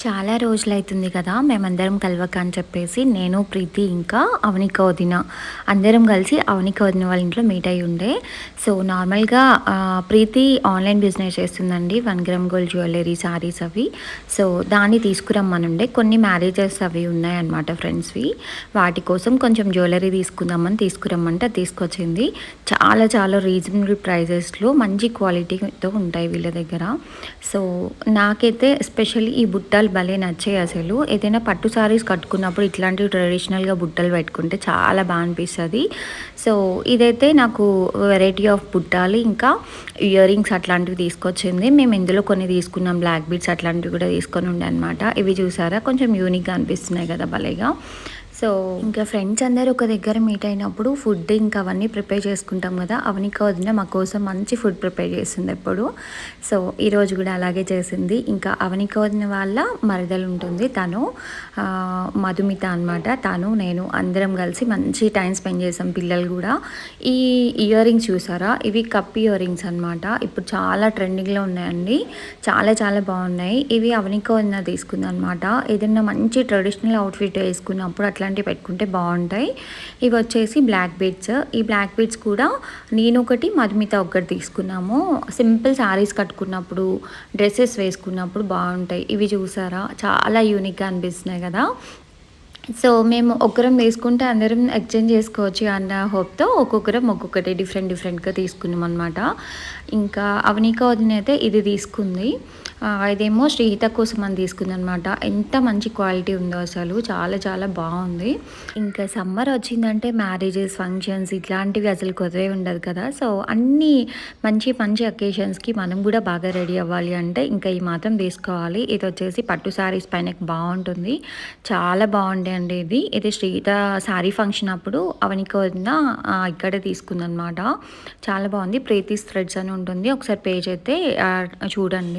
చాలా రోజులైతుంది కదా! మేమందరం కలవక అని చెప్పేసి నేను, ప్రీతి ఇంకా అవనిక వదిన అందరం కలిసి అవనిక వదిన వాళ్ళ ఇంట్లో మీట్ అయ్యి ఉండే. సో, నార్మల్‌గా ప్రీతి ఆన్‌లైన్ బిజినెస్ చేస్తుందండి. 1 గ్రామ్ గోల్డ్ జ్యువెల్లరీ, శారీస్ అవి. సో, దాన్ని తీసుకురమ్మనుండే. కొన్ని మ్యారేజెస్ అవి ఉన్నాయన్నమాట ఫ్రెండ్స్‌వి. వాటి కోసం కొంచెం జ్యువెల్లరీ తీసుకుందామని తీసుకురమ్మంటే అది తీసుకొచ్చింది. చాలా చాలా రీజనబుల్ ప్రైజెస్‌లో మంచి క్వాలిటీతో ఉంటాయి వీళ్ళ దగ్గర. సో, నాకైతే ఎస్పెషల్లీ ఈ బుట్టలు భలే నచ్చాయి అసలు. ఏదైనా పట్టు సారీస్ కట్టుకున్నప్పుడు ఇట్లాంటివి ట్రెడిషనల్‌గా బుట్టలు పెట్టుకుంటే చాలా బా అనిపిస్తది. సో, ఇదైతే నాకు వెరైటీ ఆఫ్ బుట్టాలు ఇంకా ఇయర్ రింగ్స్ అట్లాంటివి తీసుకొచ్చింది. మేము ఇందులో కొన్ని తీసుకున్నాం. బ్లాక్ బీడ్స్ అట్లాంటివి కూడా తీసుకొని ఉండే అనమాట. ఇవి చూసారా కొంచెం యూనిక్‌గా అనిపిస్తున్నాయి కదా భలేగా. సో, ఇంకా ఫ్రెండ్స్ అందరూ ఒక దగ్గర మీట్ అయినప్పుడు ఫుడ్ ఇంకా అవన్నీ ప్రిపేర్ చేసుకుంటాం కదా! అవనిక వదిన మా కోసం మంచి ఫుడ్ ప్రిపేర్ చేస్తుంది ఎప్పుడు. సో, ఈరోజు కూడా అలాగే చేసింది. ఇంకా అవనిక వదిన వాళ్ళ మరదలు ఉంటుంది. తను మధుమిత అనమాట. తను, నేను అందరం కలిసి మంచి టైం స్పెండ్ చేసాం. పిల్లలు కూడా. ఈ ఇయర్ రింగ్స్ చూసారా? ఇవి కప్ ఇయర్ రింగ్స్ అనమాట. ఇప్పుడు చాలా ట్రెండింగ్‌లో ఉన్నాయండి. చాలా చాలా బాగున్నాయి. ఇవి అవనిక వదిన తీసుకుందనమాట. ఏదైనా మంచి ట్రెడిషనల్ అవుట్‌ఫిట్ వేసుకున్నప్పుడు అట్లాంటివి పెట్టుకుంటే బాగుంటాయి. ఇవి వచ్చేసి బ్లాక్ బీడ్స్. ఈ బ్లాక్ బీడ్స్ కూడా నేను ఒకటి, మధుమిత ఒకటి తీసుకున్నాము. సింపుల్ శారీస్ కట్టుకున్నప్పుడు, డ్రెస్సెస్ వేసుకున్నప్పుడు బాగుంటాయి. ఇవి చూసారా చాలా యూనిక్‌గా అనిపిస్తున్నాయి కదా! సో, మేము ఒకరం తీసుకుంటే అందరం ఎక్స్చేంజ్ చేసుకోవచ్చు అన్న హోప్‌తో ఒక్కొక్కరం ఒక్కొక్కటి డిఫరెంట్‌గా తీసుకున్నామనమాట. ఇంకా అవనిక వదిన అయితే ఇది తీసుకుంది. ఇదేమో శ్రీహిత కోసం అని తీసుకుందనమాట. ఎంత మంచి క్వాలిటీ ఉందో అసలు. చాలా చాలా బాగుంది. ఇంకా సమ్మర్ వచ్చిందంటే మ్యారేజెస్, ఫంక్షన్స్ ఇట్లాంటివి అసలు కుదరే ఉండదు కదా! సో, అన్నీ మంచి మంచి అకేషన్స్‌కి మనం కూడా బాగా రెడీ అవ్వాలి అంటే ఇంకా ఈ మాత్రం తీసుకోవాలి. ఇది వచ్చేసి పట్టు శారీస్ పైనకి బాగుంటుంది. చాలా బాగుండే అండి ఇది. ఇది శ్రీత శారీ ఫంక్షన్ అప్పుడు అవనిక వదిన ఇక్కడే తీసుకుందనమాట. చాలా బాగుంది. ప్రీతిస్ థ్రెడ్స్ అని ఉంటుంది. ఒకసారి పేజ్ అయితే చూడండి.